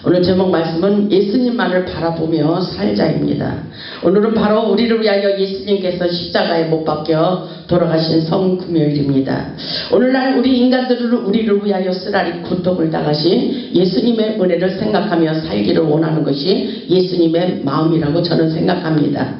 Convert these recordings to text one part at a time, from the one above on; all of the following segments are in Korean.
오늘 제목 말씀은 예수님만을 바라보며 살자입니다. 오늘은 바로 우리를 위하여 예수님께서 십자가에 못 박혀 돌아가신 성금요일입니다. 오늘날 우리 인간들을 우리를 위하여 쓰라리 고통을 당하신 예수님의 은혜를 생각하며 살기를 원하는 것이 예수님의 마음이라고 저는 생각합니다.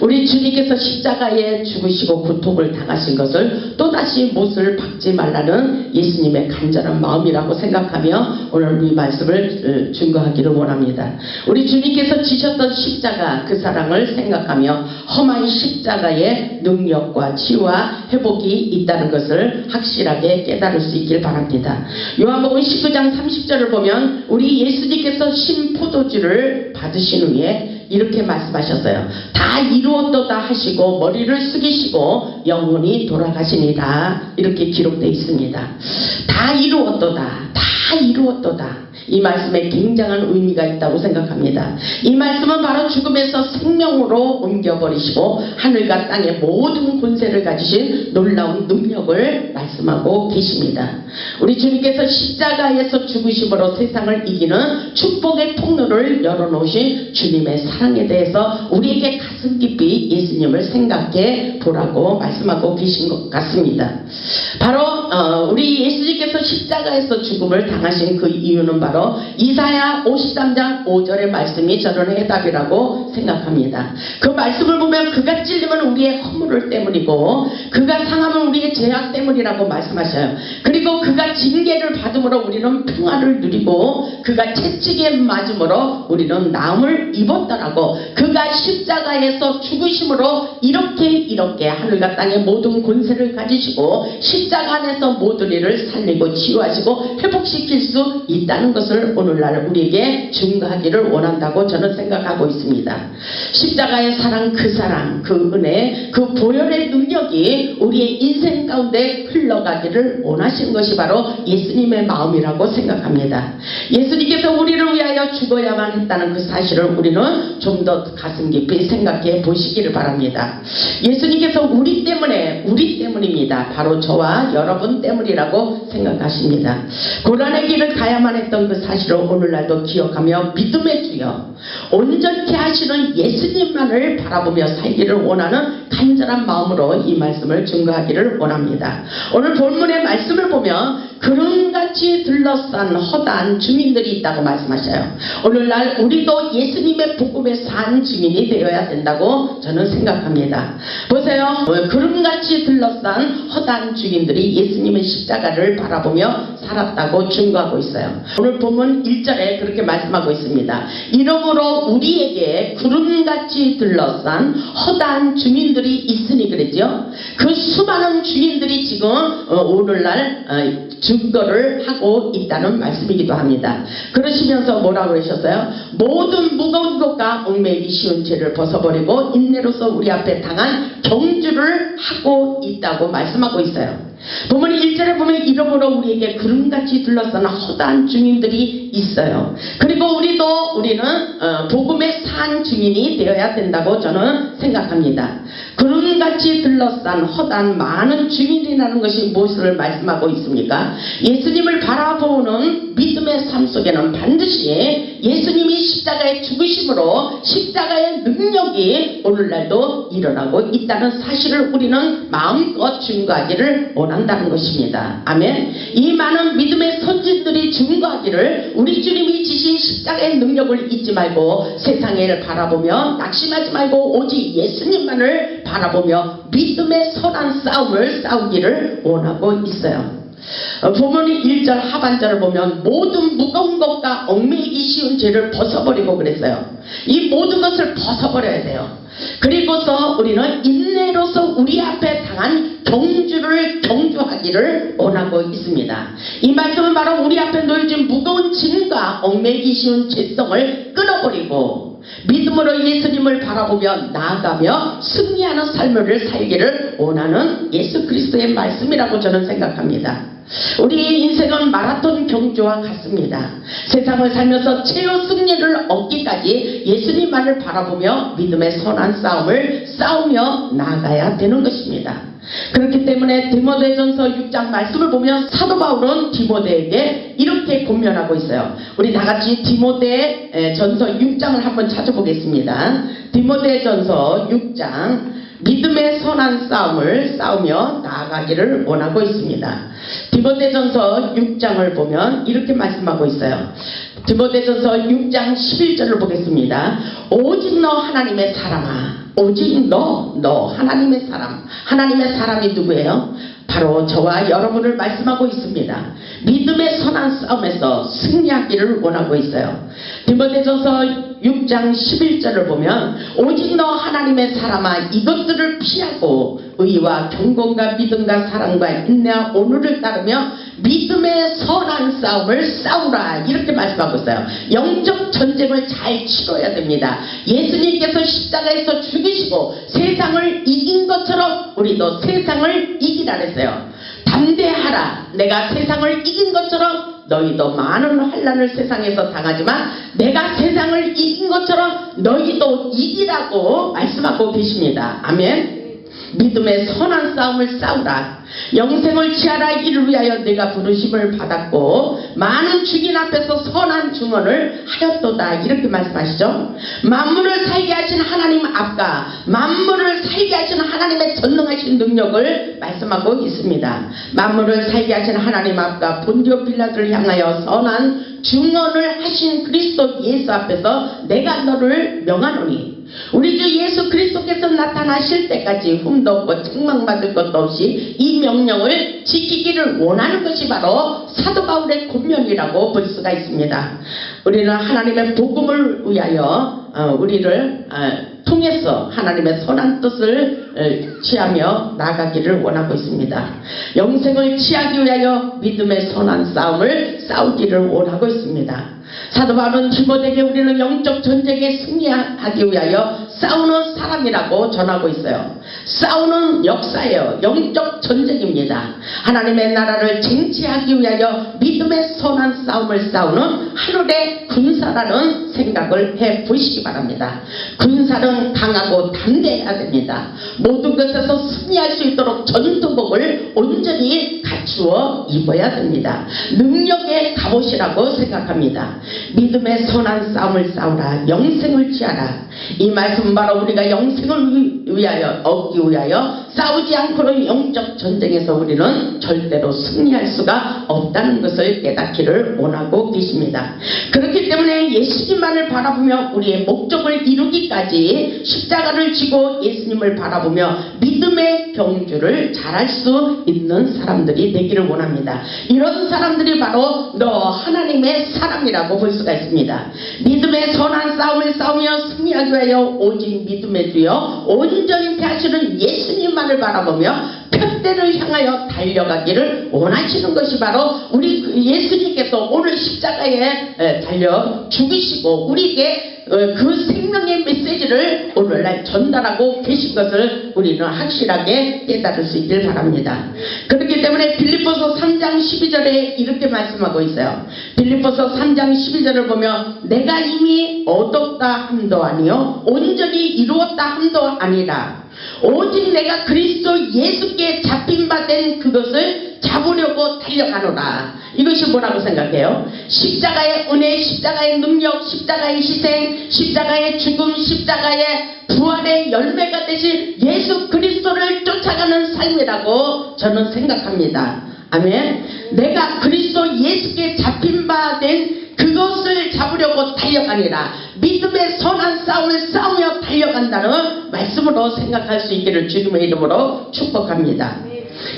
우리 주님께서 십자가에 죽으시고 고통을 당하신 것을 또다시 못을 박지 말라는 예수님의 간절한 마음이라고 생각하며 오늘 이 말씀을 증거하기를 원합니다. 우리 주님께서 지셨던 십자가 그 사랑을 생각하며 험한 십자가의 능력과 치유와 회복이 있다는 것을 확실하게 깨달을 수 있길 바랍니다. 요한복음 19장 30절을 보면 우리 예수님께서 신포도주를 받으신 후에 이렇게 말씀하셨어요. 다 이루었도다 하시고 머리를 숙이시고 영원히 돌아가시니라, 이렇게 기록되어 있습니다. 다 이루었도다, 다 이루었도다. 이 말씀에 굉장한 의미가 있다고 생각합니다. 이 말씀은 바로 죽음에서 생명으로 옮겨버리시고 하늘과 땅의 모든 권세를 가지신 놀라운 능력을 말씀하고 계십니다. 우리 주님께서 십자가에서 죽으심으로 세상을 이기는 축복의 통로를 열어놓으신 주님의 사랑에 대해서 우리에게 가슴 깊이 예수님을 생각해 보라고 말씀하고 계신 것 같습니다. 바로 우리 예수님께서 십자가에서 죽음을 당하신 그 이유는 바로 이사야 53장 5절의 말씀이 저는 해답이라고 생각합니다. 그 말씀을 보면 그가 찔림은 우리의 허물을 때문이고 그가 상함은 우리의 죄악 때문이라고 말씀하셔요. 그리고 그가 징계를 받음으로 우리는 평화를 누리고 그가 채찍에 맞음으로 우리는 나음을 입었더라고. 그가 십자가에서 죽으심으로 이렇게 하늘과 땅의 모든 권세를 가지시고 십자가 안에서 모든 일을 살리고 치유하시고 회복시킬 수 있다는 것을 오늘날 우리에게 증거하기를 원한다고 저는 생각하고 있습니다. 십자가의 사랑, 그 사랑, 그 은혜, 그 보혈의 능력이 우리의 인생 가운데 흘러가기를 원하신 것이 바로 예수님의 마음이라고 생각합니다. 예수님께서 우리를 위하여 죽어야만 했다는 그 사실을 우리는 좀 더 가슴 깊이 생각해 보시기를 바랍니다. 예수님께서 우리 때문입니다. 바로 저와 여러분 때문이라고 생각하십니다. 고난의 길을 가야만 했던 그 사실을 오늘날도 기억하며 믿음의 주여 온전케 하시는 예수님만을 바라보며 살기를 원하는 간절한 마음으로 이 말씀을 증거하기를 원합니다. 오늘 본문의 말씀을 보면 구름같이 둘러싼 허다한 주민들이 있다고 말씀하셔요. 오늘날 우리도 예수님의 복음의 산 주민이 되어야 된다고 저는 생각합니다. 보세요. 구름같이 둘러싼 허다한 주민들이 예수님의 십자가를 바라보며 살았다고 증거하고 있어요. 오늘 본문 1절에 그렇게 말씀하고 있습니다. 이러므로 우리에게 구름같이 둘러싼 허다한 주민들이 있으니 그랬죠. 그 수많은 주민들이 지금 오늘날 증거를 하고 있다는 말씀이기도 합니다. 그러시면서 뭐라고 그러셨어요? 모든 무거운 것과 얽매이기 쉬운 죄를 벗어버리고 인내로서 우리 앞에 당한 경주를 하고 있다고 말씀하고 있어요. 본문 1절에 보면 이러므로 우리에게 구름같이 둘러싼 허다한 증인들이 있어요. 그리고 우리는 복음의 산 증인이 되어야 된다고 저는 생각합니다. 구름같이 둘러싼 허다한 많은 증인이라는 것이 무엇을 말씀하고 있습니까? 예수님을 바라보는 믿음의 삶 속에는 반드시 예수님이 십자가에 죽으심으로 십자가의 능력이 오늘날도 일어나고 있다는 사실을 우리는 마음껏 증거하기를 원한다는 것입니다. 아멘. 이 많은 믿음의 선진들이 증거하기를 우리 주님이 지신 십자가의 능력을 잊지 말고 세상을 바라보며 낙심하지 말고 오직 예수님만을 바라보며 믿음의 선한 싸움을 싸우기를 원하고 있어요. 본문의 1절 하반절을 보면 모든 무거운 것과 얽매이기 쉬운 죄를 벗어버리고 그랬어요. 이 모든 것을 벗어버려야 돼요. 그리고서 우리는 인내로서 우리 앞에 당한 경주를 경주하기를 원하고 있습니다. 이 말씀은 바로 우리 앞에 놓여진 무거운 짐과 얽매이기 쉬운 죄성을 끊어버리고 믿음으로 예수님을 바라보며 나아가며 승리하는 삶을 살기를 원하는 예수 그리스도의 말씀이라고 저는 생각합니다. 우리의 인생은 마라톤 경주와 같습니다. 세상을 살면서 최후 승리를 얻기까지 예수님만을 바라보며 믿음의 선한 싸움을 싸우며 나아가야 되는 것입니다. 그렇기 때문에 디모데전서 6장 말씀을 보면 사도 바울은 디모데에게 이렇게 권면하고 있어요. 우리 다 같이 디모데전서 6장을 한번 찾아보겠습니다. 디모데전서 6장 믿음의 선한 싸움을 싸우며 나아가기를 원하고 있습니다. 디모데전서 6장을 보면 이렇게 말씀하고 있어요. 디모데전서 6장 11절을 보겠습니다. 오직 너 하나님의 사람아, 오직 너 하나님의 사람. 하나님의 사람이 누구예요? 바로 저와 여러분을 말씀하고 있습니다. 믿음의 선한 싸움에서 승리하기를 원하고 있어요. 디모데전서 6장 11절을 보면 오직 너 하나님의 사람아 이것들을 피하고 의와 경건과 믿음과 사랑과 인내와 온유를 따르며 믿음의 선한 싸움을 싸우라 이렇게 말씀하고 있어요. 영적 전쟁을 잘 치러야 됩니다. 예수님께서 십자가에서 죽으시고 세상을 이긴 것처럼 우리도 세상을 이기라 그랬어요. 담대하라. 내가 세상을 이긴 것처럼 너희도 많은 환난을 세상에서 당하지만 내가 세상을 이긴 것처럼 너희도 이기라고 말씀하고 계십니다. 아멘. 믿음의 선한 싸움을 싸우라. 영생을 취하라. 이를 위하여 내가 부르심을 받았고 많은 주인 앞에서 선한 증언을 하였도다 이렇게 말씀하시죠. 만물을 살게 하신 하나님 앞과 만물을 살게 하신 하나님의 전능하신 능력을 말씀하고 있습니다. 만물을 살게 하신 하나님 앞과 본디오 빌라도를 향하여 선한 증언을 하신 그리스도 예수 앞에서 내가 너를 명하노니 우리 주 예수 그리스도께서 나타나실 때까지 흠도 없고 책망받을 것도 없이 이 명령을 지키기를 원하는 것이 바로 사도 바울의 권면이라고 볼 수가 있습니다. 우리는 하나님의 복음을 위하여 우리를 통해서 하나님의 선한 뜻을 취하며 나가기를 원하고 있습니다. 영생을 취하기 위하여 믿음의 선한 싸움을 싸우기를 원하고 있습니다. 사도 바울은 디모데에게 우리는 영적 전쟁에 승리하기 위하여 싸우는 사람이라고 전하고 있어요. 싸우는 역사예요. 영적 전쟁입니다. 하나님의 나라를 쟁취하기 위하여 믿음의 선한 싸움을 싸우는 하늘의 군사라는 생각을 해보시기 바랍니다. 군사는 강하고 담대해야 됩니다. 모든 것에서 승리할 수 있도록 전투복을 온전히 갖추어 입어야 됩니다. 능력의 갑옷이라고 생각합니다. 믿음의 선한 싸움을 싸우라. 영생을 취하라. 이 말씀은 바로 우리가 영생을 위하여 얻기 위하여 싸우지 않고는 영적 전쟁에서 우리는 절대로 승리할 수가 없다는 것을 깨닫기를 원하고 계십니다. 그렇기 때문에 예수님만을 바라보며 우리의 목적을 이루기까지 십자가를 지고 예수님을 바라보며 믿음의 경주를 잘할 수 있는 사람들이 되기를 원합니다. 이런 사람들이 바로 너 하나님의 사람이라고 볼 수가 있습니다. 믿음의 선한 싸움을 싸우며 승리하기 위하여 오직 믿음의 주여 온전히 하시는 예수님만을 바라보며 편대를 향하여 달려가기를 원하시는 것이 바로 우리 예수님께서 오늘 십자가에 달려 죽으시고 우리에게 그 생명의 메시지를 오늘날 전달하고 계신 것을 우리는 확실하게 깨달을 수 있길 바랍니다. 그렇기 때문에 빌립보서 3장 12절에 이렇게 말씀하고 있어요. 빌립보서 3장 12절을 보면 내가 이미 얻었다 함도 아니요 온전히 이루었다 함도 아니라 오직 내가 그리스도 예수께 잡힌 바 된 그것을 잡으려고 달려가노라. 이것이 뭐라고 생각해요? 십자가의 은혜, 십자가의 능력, 십자가의 희생, 십자가의 죽음, 십자가의 부활의 열매가 되신 예수 그리스도를 쫓아가는 삶이라고 저는 생각합니다. 아멘. 내가 그리스도 예수께 잡힌 바 된 그것을 잡으려고 달려가니라. 믿음의 선한 싸움을 싸우며 달려간다는 말씀으로 생각할 수 있기를 주님의 이름으로 축복합니다.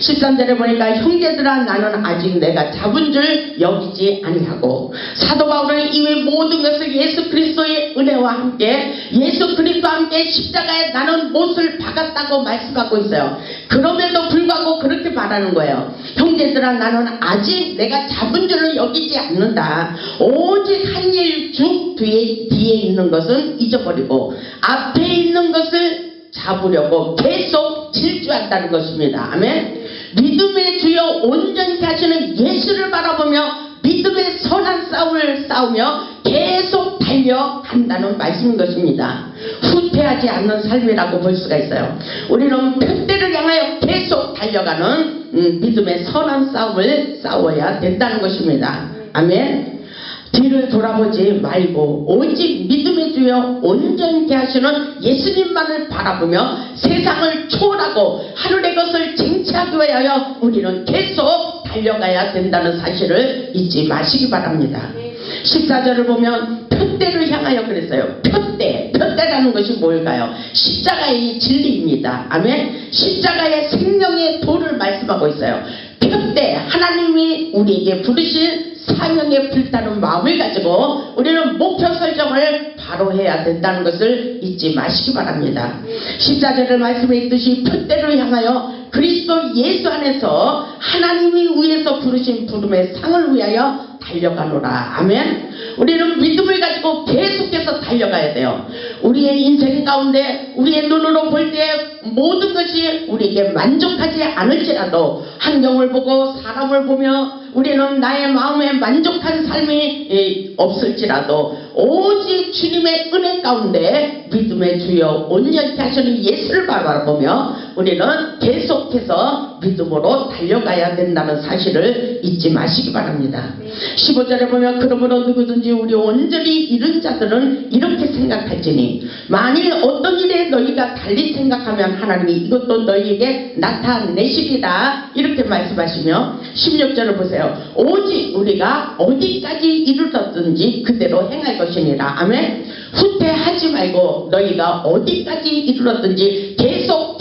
13절에 보니까 형제들아 나는 아직 내가 잡은 줄 여기지 아니하고 사도 바울은 이외 모든 것을 예수 그리스도의 은혜와 함께 예수 그리스도와 함께 십자가에 나는 못을 박았다고 말씀하고 있어요. 그럼에도 불구하고 그렇게 말하는 거예요. 형제들아 나는 아직 내가 잡은 줄을 여기지 않는다. 오직 한 일 쭉 뒤에 있는 것은 잊어버리고 앞에 있는 것을 잡으려고 계속 질주한다는 것입니다. 아멘. 믿음의 주여 온전히 하시는 예수를 바라보며 믿음의 선한 싸움을 싸우며 계속 계속 달려간다는 말씀인 것입니다. 후퇴하지 않는 삶이라고 볼 수가 있어요. 우리는 표대를 향하여 계속 달려가는 믿음의 선한 싸움을 싸워야 된다는 것입니다. 아멘. 뒤를 돌아보지 말고 오직 믿음의 주여 온전케 하시는 예수님만을 바라보며 세상을 초월하고 하늘의 것을 쟁취하기 위하여 우리는 계속 달려가야 된다는 사실을 잊지 마시기 바랍니다. 14절을 보면 표대를 향하여 그랬어요. 표대라는 것이 뭘까요? 십자가의 진리입니다. 아멘. 십자가의 생명의 도를 말씀하고 있어요. 표대, 하나님이 우리에게 부르신 사명에 불타는 마음을 가지고 우리는 목표 설정을 바로 해야 된다는 것을 잊지 마시기 바랍니다. 14절의 말씀에 있듯이 표대를 향하여 그리스도 예수 안에서 하나님이 위에서 부르신 부름의 상을 위하여 달려가노라. 아멘. 우리는 믿음을 가지고 계속해서 달려가야 돼요. 우리의 인생 가운데 우리의 눈으로 볼 때 모든 것이 우리에게 만족하지 않을지라도 환경을 보고 사람을 보며 우리는 나의 마음에 만족한 삶이 없을지라도 오직 주님의 은혜 가운데 믿음의 주여 온전케 하시는 예수를 바라보며 우리는 계속해서 믿음으로 달려가야 된다는 사실을 잊지 마시기 바랍니다. 15절에 보면 그러므로 누구든지 우리 온전히 잃은 자들은 이렇게 생각할지니 만일 어떤 일에 너희가 달리 생각하면 하나님이 이것도 너희에게 나타내시리라 이렇게 말씀하시며 16절을 보세요. 오직 우리가 어디까지 이르렀든지 그대로 행할 것이니라. 아멘. 후퇴하지 말고 너희가 어디까지 이르렀든지 계속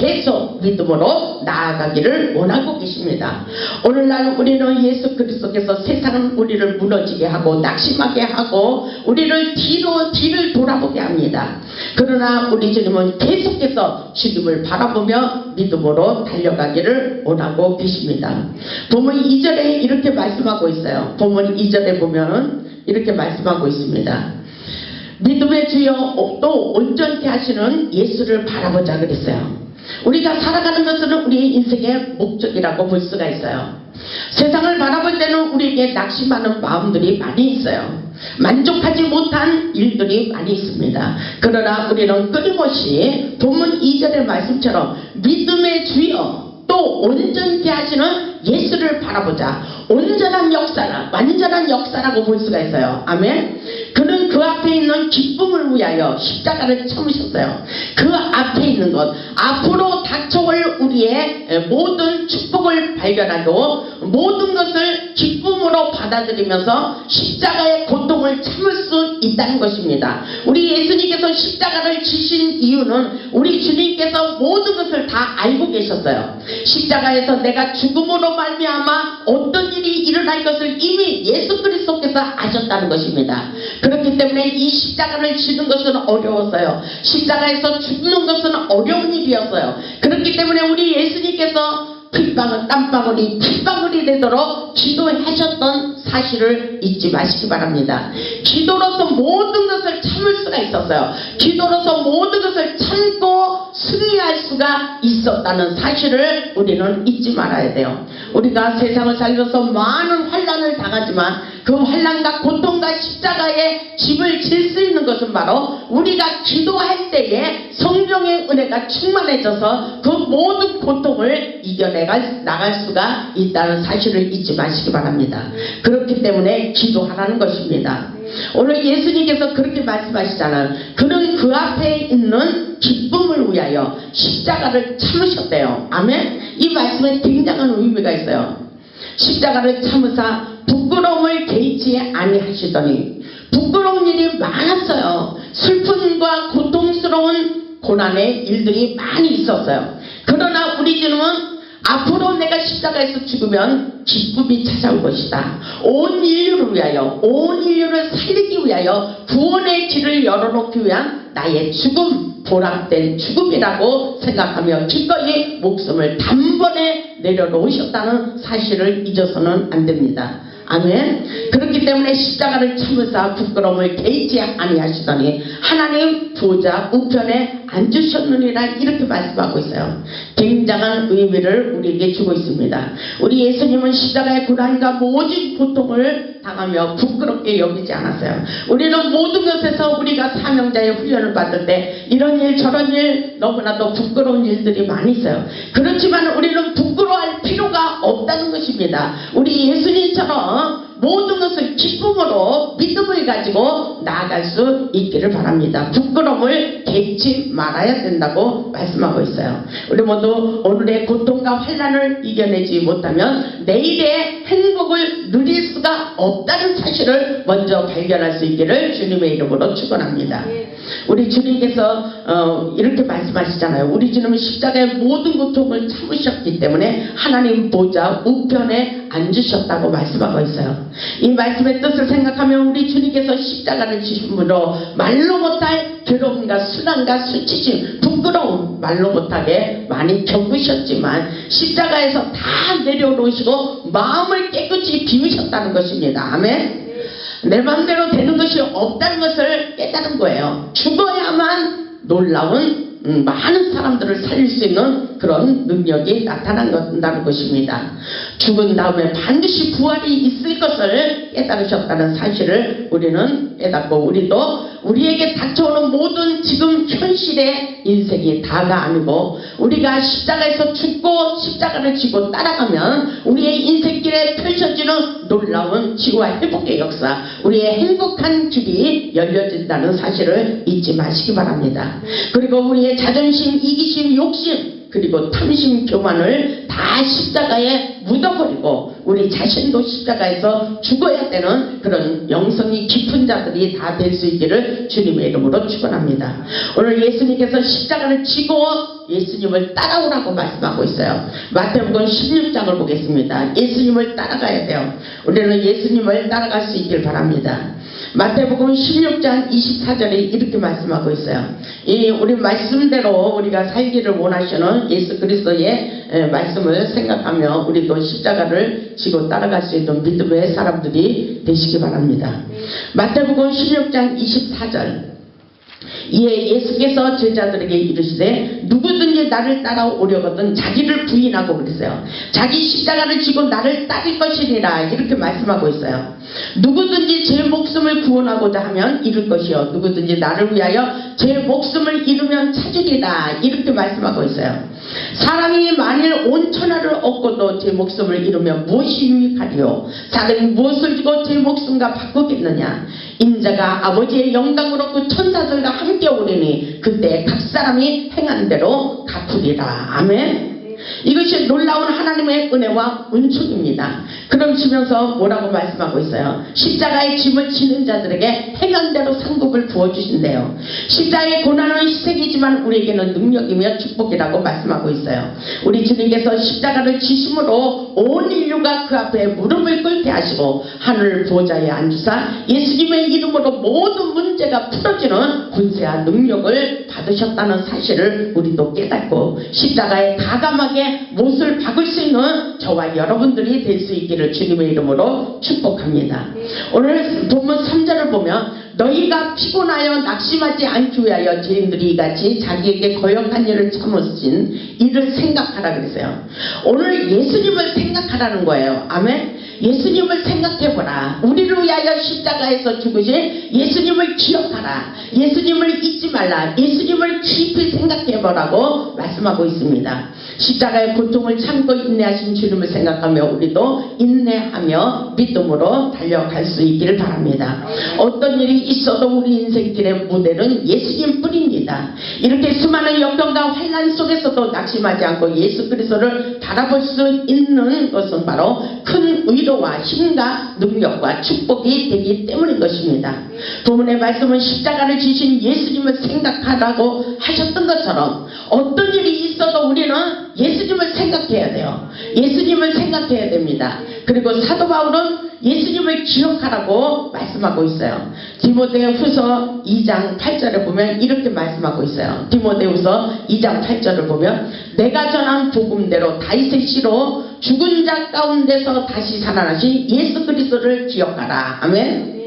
믿음으로 나아가기를 원하고 계십니다. 오늘날 우리는 예수 그리스도께서 세상은 우리를 무너지게 하고 낙심하게 하고 우리를 뒤를 돌아보게 합니다. 그러나 우리 주님은 계속해서 주님을 바라보며 믿음으로 달려가기를 원하고 계십니다. 본문 2절에 이렇게 말씀하고 있어요. 본문 2절에 보면 이렇게 말씀하고 있습니다. 믿음의 주여 또 온전케 하시는 예수를 바라보자 그랬어요. 우리가 살아가는 것은 우리의 인생의 목적이라고 볼 수가 있어요. 세상을 바라볼 때는 우리에게 낙심하는 마음들이 많이 있어요. 만족하지 못한 일들이 많이 있습니다. 그러나 우리는 끊임없이 본문 2절의 말씀처럼 믿음의 주여 또 온전케 하시는 예수를 바라보자. 온전한 역사라, 완전한 역사라고 볼 수가 있어요. 아멘. 그는 그 앞에 있는 기쁨을 위하여 십자가를 참으셨어요. 그 앞에 있는 것, 앞으로 닥쳐올 우리의 모든 축복을 발견하고 모든 것을 기쁨으로 받아들이면서 십자가의 고통을 참을 수 있다는 것입니다. 우리 예수님께서 십자가를 지신 이유는 우리 주님께서 모든 것을 다 알고 계셨어요. 십자가에서 내가 죽음으로 말미암아 어떤 일이 일어날 것을 이미 예수 그리스도께서 아셨다는 것입니다. 그렇기 때문에 이 십자가를 지는 것은 어려웠어요. 십자가에서 죽는 것은 어려운 일이었어요. 그렇기 때문에 우리 예수님께서 땀방울이 핏방울이 되도록 기도하셨던 사실을 잊지 마시기 바랍니다. 기도로서 모든 것을 참을 수가 있었어요. 기도로서 모든 것을 참고 승리할 수가 있었다는 사실을 우리는 잊지 말아야 돼요. 우리가 세상을 살면서 많은 환난을 당하지만 그 환난과 고통과 십자가에 짐을 질 수 있는 것은 바로 우리가 기도할 때에 성령의 은혜가 충만해져서 그 모든 고통을 나갈 수가 있다는 사실을 잊지 마시기 바랍니다. 그렇기 때문에 기도하라는 것입니다. 오늘 예수님께서 그렇게 말씀하시잖아요. 그는 그 앞에 있는 기쁨을 위하여 십자가를 참으셨대요. 아멘. 이 말씀에 굉장한 의미가 있어요. 십자가를 참으사 부끄러움을 개의치 아니하시더니 부끄러운 일이 많았어요. 슬픔과 고통스러운 고난의 일들이 많이 있었어요. 그러나 우리 주님은 앞으로 내가 십자가에서 죽으면 기쁨이 찾아올 것이다. 온 인류를 위하여, 온 인류를 살리기 위하여 구원의 길을 열어놓기 위한 나의 죽음, 보람된 죽음이라고 생각하며 기꺼이 목숨을 단번에 내려놓으셨다는 사실을 잊어서는 안 됩니다. 아멘. 그렇기 때문에 십자가를 참으사 부끄러움을 개의치 아니하시더니 하나님 보좌 우편에 앉으셨느니라 이렇게 말씀하고 있어요. 굉장한 의미를 우리에게 주고 있습니다. 우리 예수님은 십자가의 고난과 모든 고통을 당하며 부끄럽게 여기지 않았어요. 우리는 모든 것에서 우리가 사명자의 훈련을 받을 때 이런 일 저런 일 너무나도 부끄러운 일들이 많이 있어요. 그렇지만 우리는 부끄러워할 필요가 없다는 것입니다. 우리 예수님처럼 모든 것을 기쁨으로 믿음을 가지고 나아갈 수 있기를 바랍니다. 부끄러움을 개치 말아야 된다고 말씀하고 있어요. 우리 모두 오늘의 고통과 환난을 이겨내지 못하면 내일의 행복을 누릴 수가 없다는 사실을 먼저 발견할 수 있기를 주님의 이름으로 축원합니다. 우리 주님께서 이렇게 말씀하시잖아요. 우리 주님은 십자가의 모든 고통을 참으셨기 때문에 하나님 보좌 우편에 앉으셨다고 말씀하고 있어요. 이 말씀의 뜻을 생각하면 우리 주님께서 십자가를 지심으로 말로 못할 괴로움과 수난과 수치심, 부끄러움 말로 못하게 많이 겪으셨지만 십자가에서 다 내려놓으시고 마음을 깨끗이 비우셨다는 것입니다. 아멘. 내 마음대로 되는 것이 없다는 것을 깨달은 거예요. 죽어야만 놀라운 많은 사람들을 살릴 수 있는 그런 능력이 나타난다는 것입니다. 죽은 다음에 반드시 부활이 있을 것을 깨달으셨다는 사실을 우리는 깨닫고 우리도 우리에게 닥쳐오는 모든 지금 현실의 인생이 다가 아니고 우리가 십자가에서 죽고 십자가를 지고 따라가면 우리의 인생길에 펼쳐지는 놀라운 치유와 회복의 역사, 우리의 행복한 길이 열려진다는 사실을 잊지 마시기 바랍니다. 그리고 우리의 자존심, 이기심, 욕심 그리고 탐심, 교만을 다 십자가에 묻어버리고 우리 자신도 십자가에서 죽어야 되는 그런 영성이 깊은 자들이 다 될 수 있기를 주님의 이름으로 축원합니다. 오늘 예수님께서 십자가를 지고 예수님을 따라오라고 말씀하고 있어요. 마태복음 16장을 보겠습니다. 예수님을 따라가야 돼요. 우리는 예수님을 따라갈 수 있길 바랍니다. 마태복음 16장 24절에 이렇게 말씀하고 있어요. 이 우리 말씀대로 우리가 살기를 원하시는 예수 그리스도의 말씀을 생각하며 우리도 십자가를 지고 따라갈 수 있는 믿음의 사람들이 되시기 바랍니다. 마태복음 16장 24절 이에 예수께서 제자들에게 이르시되 누구든지 나를 따라오려거든 자기를 부인하고 그랬어요. 자기 십자가를 지고 나를 따를 것이니라 이렇게 말씀하고 있어요. 누구든지 제 목숨을 구원하고자 하면 잃을 것이요 누구든지 나를 위하여 제 목숨을 잃으면 찾으리라 이렇게 말씀하고 있어요. 사람이 만일 온 천하를 얻고도 제 목숨을 잃으면 무엇이 유익하리요? 사람이 무엇을 주고 제 목숨과 바꾸겠느냐? 인자가 아버지의 영광으로 그 천사들과 함께 오리니 그때 각 사람이 행한 대로 갚으리라. 아멘. 이것이 놀라운 하나님의 은혜와 은총입니다. 그러시면서 뭐라고 말씀하고 있어요? 십자가의 짐을 지는 자들에게 행한 대로 상급을 부어주신대요. 십자가의 고난은 희생이지만 우리에게는 능력이며 축복이라고 말씀하고 있어요. 우리 주님께서 십자가를 지심으로 온 인류가 그 앞에 무릎을 꿇게 하시고 하늘 보좌에 앉으사 예수님의 이름으로 모든 문제가 풀어지는 권세와 능력을 받으셨다는 사실을 우리도 깨닫고 십자가에 가감하게 못을 박을 수 있는 저와 여러분들이 될 수 있기를 주님의 이름으로 축복합니다. 오늘 본문 3절을 보면 너희가 피곤하여 낙심하지 않기 위하여 죄인들이 이같이 자기에게 거역한 일을 참으신 이를 생각하라 그랬어요. 오늘 예수님을 생각하라는 거예요. 아멘. 예수님을 생각해보라. 우리를 위하여 십자가에서 죽으신 예수님을 기억하라. 예수님을 잊지 말라. 예수님을 깊이 생각해보라고 말씀하고 있습니다. 십자가의 고통을 참고 인내하신 주님을 생각하며 우리도 인내하며 믿음으로 달려갈 수 있기를 바랍니다. 어떤 일이 있어도 우리 인생길의 무대는 예수님 뿐입니다. 이렇게 수많은 역경과 환난 속에서도 낙심하지 않고 예수 그리스도를 바라볼 수 있는 것은 바로 큰 위로와 힘과 능력과 축복이 되기 때문인 것입니다. 본문의 말씀은 십자가를 지신 예수님을 생각하라고 하셨던 것처럼 어떤 일이 있어도 우리는 예수님을 생각해야 돼요. 예수님을 생각해야 됩니다. 그리고 사도 바울은 예수님을 기억하라고 말씀하고 있어요. 디모데후서 2장 8절에 보면 이렇게 말씀하고 있어요. 디모데후서 2장 8절을 보면 내가 전한 복음대로 다윗의 씨로 죽은 자 가운데서 다시 살아나신 예수 그리스도를 기억하라. 아멘.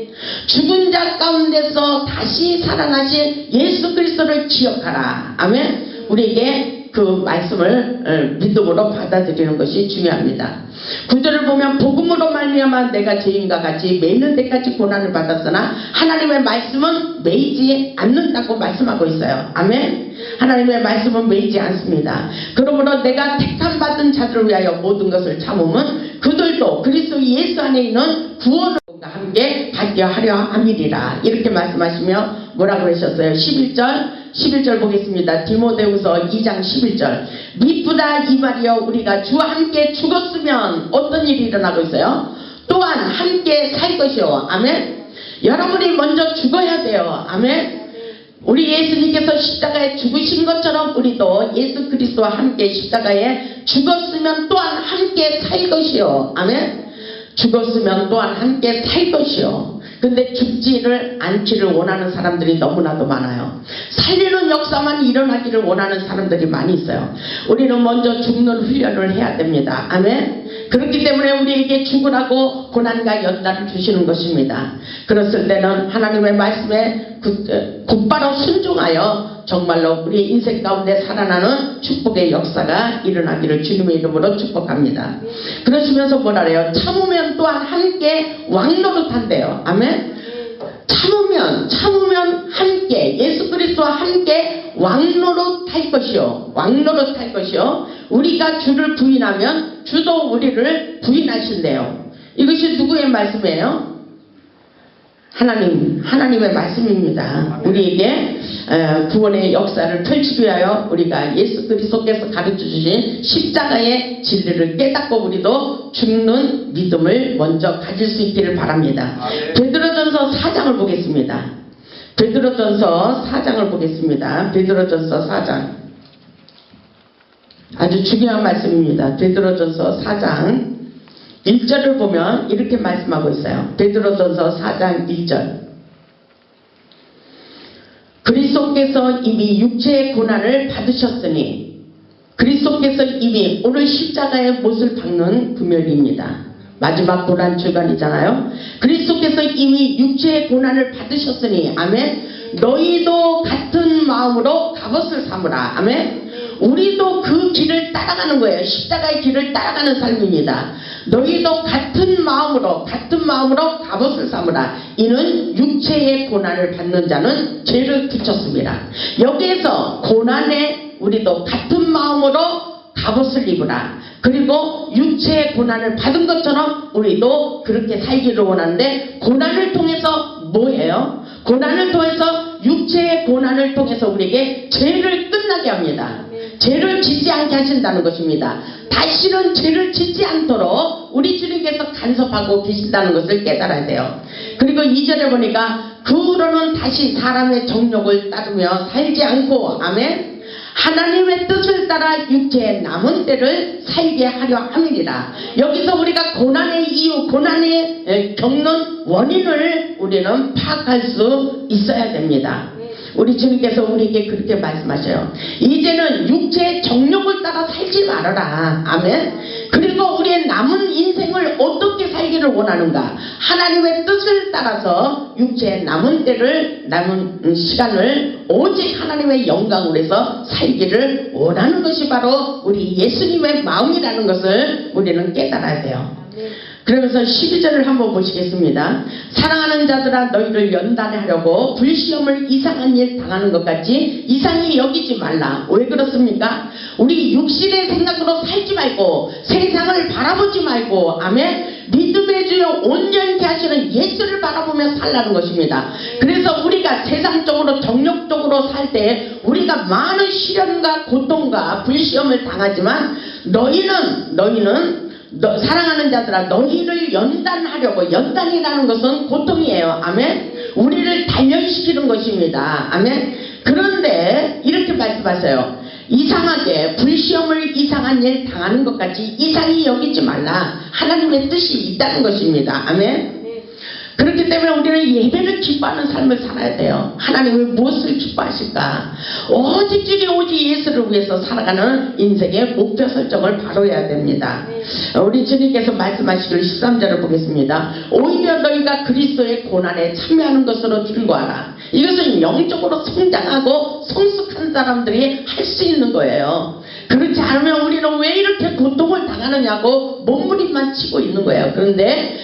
죽은 자 가운데서 다시 살아나신 예수 그리스도를 기억하라. 아멘. 우리에게 그 말씀을 믿음으로 받아들이는 것이 중요합니다. 구절을 보면 복음으로 말미암아 내가 죄인과 같이 매이는 데까지 고난을 받았으나 하나님의 말씀은 매이지 않는다고 말씀하고 있어요. 아멘. 하나님의 말씀은 매이지 않습니다. 그러므로 내가 택함 받은 자들을 위하여 모든 것을 참으면 그들도 그리스도 예수 안에 있는 구원을 함께 받게 하려 함이리라. 이렇게 말씀하시며 뭐라고 그러셨어요? 11절 보겠습니다. 디모데후서 2장 11절. 미쁘다 이 말이여 우리가 주와 함께 죽었으면 어떤 일이 일어나고 있어요? 또한 함께 살 것이요. 아멘. 여러분이 먼저 죽어야 돼요. 아멘. 우리 예수님께서 십자가에 죽으신 것처럼 우리도 예수 그리스도와 함께 십자가에 죽었으면 또한 함께 살 것이요. 아멘. 죽었으면 또한 함께 살 것이요. 근데 죽지를 않기를 원하는 사람들이 너무나도 많아요. 살리는 역사만 일어나기를 원하는 사람들이 많이 있어요. 우리는 먼저 죽는 훈련을 해야 됩니다. 아멘. 그렇기 때문에 우리에게 죽으라고 고난과 연단을 주시는 것입니다. 그랬을 때는 하나님의 말씀에 곧바로 순종하여 정말로 우리 인생 가운데 살아나는 축복의 역사가 일어나기를 주님의 이름으로 축복합니다. 그러시면서 뭐라 그래요? 참으면 또한 함께 왕노릇한대요. 아멘. 참으면 함께 예수 그리스도와 함께 왕노릇할 것이요. 왕노릇할 것이요. 우리가 주를 부인하면 주도 우리를 부인하신대요. 이것이 누구의 말씀이에요? 하나님의 말씀입니다. 우리에게 구원의 역사를 펼치기 위하여 우리가 예수 그리스도께서 가르쳐 주신 십자가의 진리를 깨닫고 우리도 죽는 믿음을 먼저 가질 수 있기를 바랍니다. 베드로전서 4장을 보겠습니다. 베드로전서 4장을 보겠습니다. 베드로전서 4장. 아주 중요한 말씀입니다. 베드로전서 4장 1절을 보면 이렇게 말씀하고 있어요. 베드로전서 4장 1절. 그리스도께서 이미 육체의 고난을 받으셨으니 그리스도께서 이미 오늘 십자가의 못을 박는 금요일입니다. 마지막 고난 주간이잖아요. 그리스도께서 이미 육체의 고난을 받으셨으니 아멘. 너희도 같은 마음으로 갑옷을 삼으라. 아멘. 우리도 그 길을 따라가는 거예요. 십자가의 길을 따라가는 삶입니다. 너희도 같은 마음으로 갑옷을 삼으라. 이는 육체의 고난을 받는 자는 죄를 붙였습니다. 여기에서 고난에 우리도 같은 마음으로 갑옷을 입으라. 그리고 육체의 고난을 받은 것처럼 우리도 그렇게 살기를 원하는데 고난을 통해서 뭐예요? 고난을 통해서 육체의 고난을 통해서 우리에게 죄를 끝나게 합니다. 죄를 짓지 않게 하신다는 것입니다. 다시는 죄를 짓지 않도록 우리 주님께서 간섭하고 계신다는 것을 깨달아야 돼요. 그리고 2절에 보니까 그 후로는 다시 사람의 정욕을 따르며 살지 않고 아멘. 하나님의 뜻을 따라 육체의 남은 때를 살게 하려 함이니라. 여기서 우리가 고난의 이유, 고난에 겪는 원인을 우리는 파악할 수 있어야 됩니다. 우리 주님께서 우리에게 그렇게 말씀하셔요. 이제는 육체의 정욕을 따라 살지 말아라. 아멘. 그리고 우리의 남은 인생을 어떻게 살기를 원하는가? 하나님의 뜻을 따라서 육체의 남은 때를, 남은 시간을 오직 하나님의 영광을 위해서 살기를 원하는 것이 바로 우리 예수님의 마음이라는 것을 우리는 깨달아야 돼요. 그러면서 12절을 한번 보시겠습니다. 사랑하는 자들아 너희를 연단하려고 불시험을 이상한 일 당하는 것 같이 이상히 여기지 말라. 왜 그렇습니까? 우리 육신의 생각으로 살지 말고 세상을 바라보지 말고 아멘. 믿음의 주여 온전케 하시는 예수를 바라보며 살라는 것입니다. 그래서 우리가 세상적으로 정욕적으로 살 때 우리가 많은 시련과 고통과 불시험을 당하지만 너희는 사랑하는 자들아 너희를 연단하려고. 연단이라는 것은 고통이에요. 아멘. 우리를 단련시키는 것입니다. 아멘. 그런데 이렇게 말씀하세요. 이상하게 불시험을 이상한 일 당하는 것 같이 이상히 여기지 말라. 하나님의 뜻이 있다는 것입니다. 아멘. 그렇기 때문에 우리는 예배를 기뻐하는 삶을 살아야 돼요. 하나님이 무엇을 기뻐하실까? 오직 주님 오직 예수를 위해서 살아가는 인생의 목표 설정을 바로 해야 됩니다. 우리 주님께서 말씀하시기를 13절을 보겠습니다. 오히려 너희가 그리스도의 고난에 참여하는 것으로 즐거워하라. 이것은 영적으로 성장하고 성숙한 사람들이 할 수 있는 거예요. 그렇지 않으면 우리는 왜 이렇게 고통을 당하느냐고 몸부림만 치고 있는 거예요. 그런데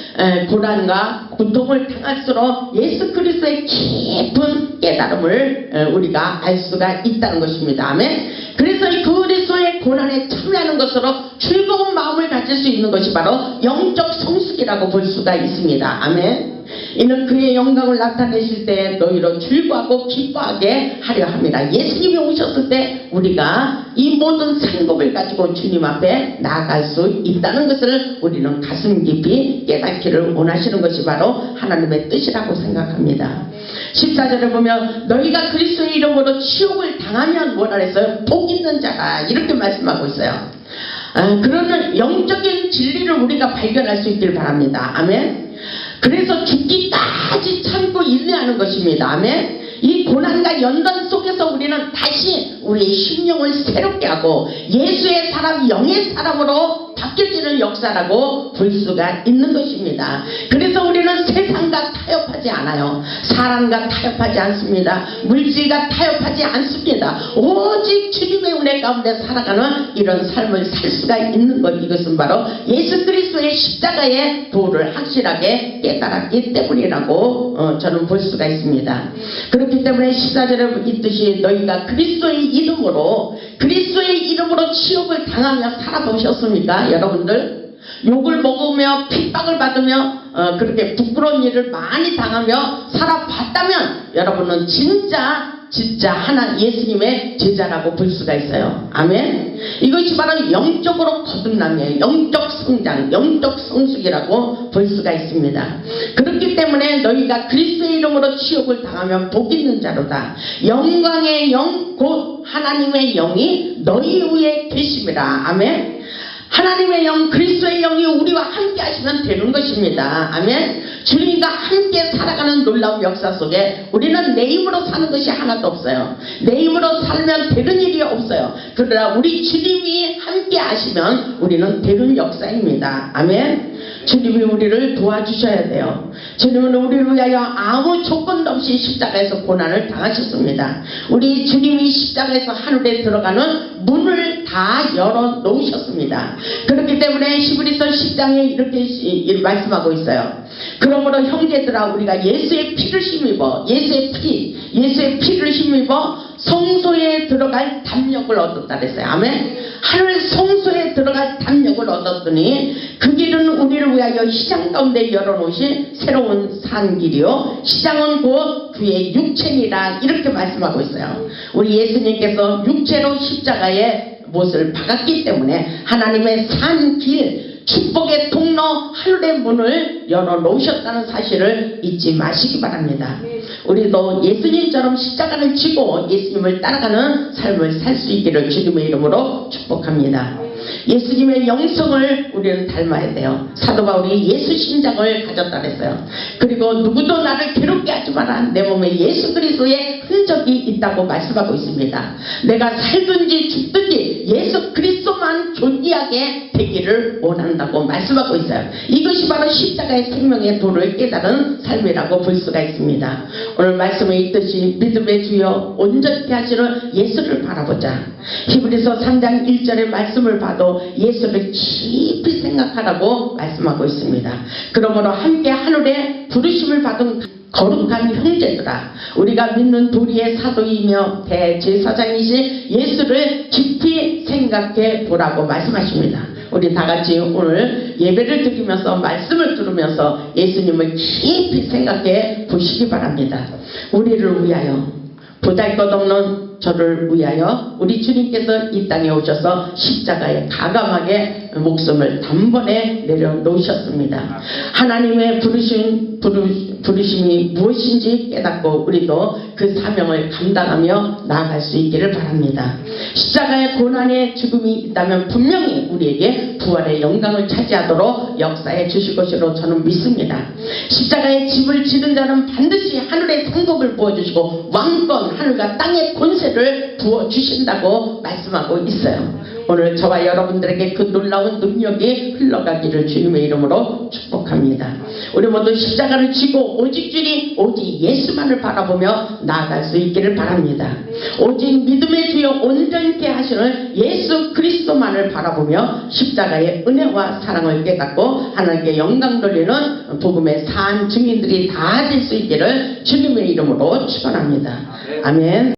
고난과 고통을 당할수록 예수 그리스도의 깊은 깨달음을 우리가 알 수가 있다는 것입니다. 아멘. 그래서 이 그리스도의 고난에 참여하는 것으로 즐거운 마음을 가질 수 있는 것이 바로 영적 성숙이라고 볼 수가 있습니다. 아멘. 이는 그의 영광을 나타내실 때 너희로 즐거워하고 기뻐하게 하려 합니다. 예수님이 오셨을 때 우리가 이 모든 상급을 가지고 주님 앞에 나아갈 수 있다는 것을 우리는 가슴 깊이 깨닫기를 원하시는 것이 바로 하나님의 뜻이라고 생각합니다. 14절에 보면 너희가 그리스도의 이름으로 치욕을 당하면 뭐라 했어요? 복 있는 자라 이렇게 말씀하고 있어요. 그러는 영적인 진리를 우리가 발견할 수 있길 바랍니다. 아멘. 그래서 죽기까지 참고 인내하는 것입니다. 아멘. 이 고난과 연단 속에서 우리는 다시 우리의 심령을 새롭게 하고 예수의 사람, 영의 사람으로 바뀌어지는 역사라고 볼 수가 있는 것입니다. 그래서 우리는 세상과 타협하지 않아요. 사람과 타협하지 않습니다. 물질과 타협하지 않습니다. 오직 주님의 은혜 가운데 살아가는 이런 삶을 살 수가 있는 것, 이것은 바로 예수 그리스도의 십자가의 도를 확실하게 깨달았기 때문이라고 저는 볼 수가 있습니다. 그렇기 때문에 14절에 있듯이 너희가 그리스도의 이름으로 치욕을 당하며 살아보셨습니까? 여러분들 욕을 먹으며 핍박을 받으며 그렇게 부끄러운 일을 많이 당하며 살아봤다면 여러분은 진짜 하나 예수님의 제자라고 볼 수가 있어요. 아멘. 이것이 바로 영적으로 거듭남이에요. 영적 성장, 영적 성숙이라고 볼 수가 있습니다. 그렇기 때문에 너희가 그리스도의 이름으로 치욕을 당하면 복 있는 자로다. 영광의 영 곧 하나님의 영이 너희 위에 계심이라. 아멘. 하나님의 영, 그리스도의 영이 우리와 함께 하시면 되는 것입니다. 아멘. 주님과 함께 살아가는 놀라운 역사 속에 우리는 내 힘으로 사는 것이 하나도 없어요. 내 힘으로 살면 되는 일이 없어요. 그러나 우리 주님이 함께 하시면 우리는 되는 역사입니다. 아멘. 주님이 우리를 도와주셔야 돼요. 주님은 우리를 위하여 아무 조건도 없이 십자가에서 고난을 당하셨습니다. 우리 주님이 십자가에서 하늘에 들어가는 문을 다 열어 놓으셨습니다. 그렇기 때문에 히브리서 10장에 이렇게 말씀하고 있어요. 그러므로 형제들아 우리가 예수의 피를 힘입어 예수의 피를 힘입어 성소에 들어갈 담력을 얻었다 그랬어요. 아멘. 하늘 성소에 들어갈 담력을 얻었더니 그 길은 우리를 위하여 시장 가운데 열어놓으신 새로운 산 길이요 시장은 곧 그의 육체니라 이렇게 말씀하고 있어요. 우리 예수님께서 육체로 십자가의 못을 박았기 때문에 하나님의 산 길, 축복의 통로, 하늘의 문을 열어놓으셨다는 사실을 잊지 마시기 바랍니다. 우리도 예수님처럼 십자가를 지고 예수님을 따라가는 삶을 살 수 있기를 주님의 이름으로 축복합니다. 예수님의 영성을 우리는 닮아야 돼요. 사도 바울이 예수 심장을 가졌다 그랬어요. 그리고 누구도 나를 괴롭게 하지 마라. 내 몸에 예수 그리스도의 흔적이 있다고 말씀하고 있습니다. 내가 살든지 죽든지 예수 그리스도만 존귀하게 되기를 원한다고 말씀하고 있어요. 이것이 바로 십자가의 생명의 도를 깨달은 삶이라고 볼 수가 있습니다. 오늘 말씀에 있듯이 믿음의 주여 온전케 하시는 예수를 바라보자. 히브리서 3장 1절의 말씀을 봐도 예수를 깊이 생각하라고 말씀하고 있습니다. 그러므로 함께 하늘에 부르심을 받은 거룩한 형제들아 우리가 믿는 도리의 사도이며 대제사장이신 예수를 깊이 생각해 보라고 말씀하십니다. 우리 다같이 오늘 예배를 드리면서 말씀을 들으면서 예수님을 깊이 생각해 보시기 바랍니다. 우리를 위하여 보잘것없는 저를 위하여 우리 주님께서 이 땅에 오셔서 십자가에 가감하게 목숨을 단번에 내려놓으셨습니다. 하나님의 부르심이 무엇인지 깨닫고 우리도 그 사명을 감당하며 나아갈 수 있기를 바랍니다. 십자가의 고난의 죽음이 있다면 분명히 우리에게 부활의 영광을 차지하도록 역사해 주실 것으로 저는 믿습니다. 십자가의 집을 지는 자는 반드시 하늘의 상급을 부어주시고 왕권 하늘과 땅의 권세를 부어주신다고 말씀하고 있어요. 오늘 저와 여러분들에게 그 놀라운 능력이 흘러가기를 주님의 이름으로 축복합니다. 우리 모두 십자가를 지고 오직 주님 오직 예수만을 바라보며 나아갈 수 있기를 바랍니다. 오직 믿음의 주여 온전케 하시는 예수 그리스도만을 바라보며 십자가의 은혜와 사랑을 깨닫고 하나님께 영광 돌리는 복음의 산 증인들이 다 될 수 있기를 주님의 이름으로 축원합니다. 아멘.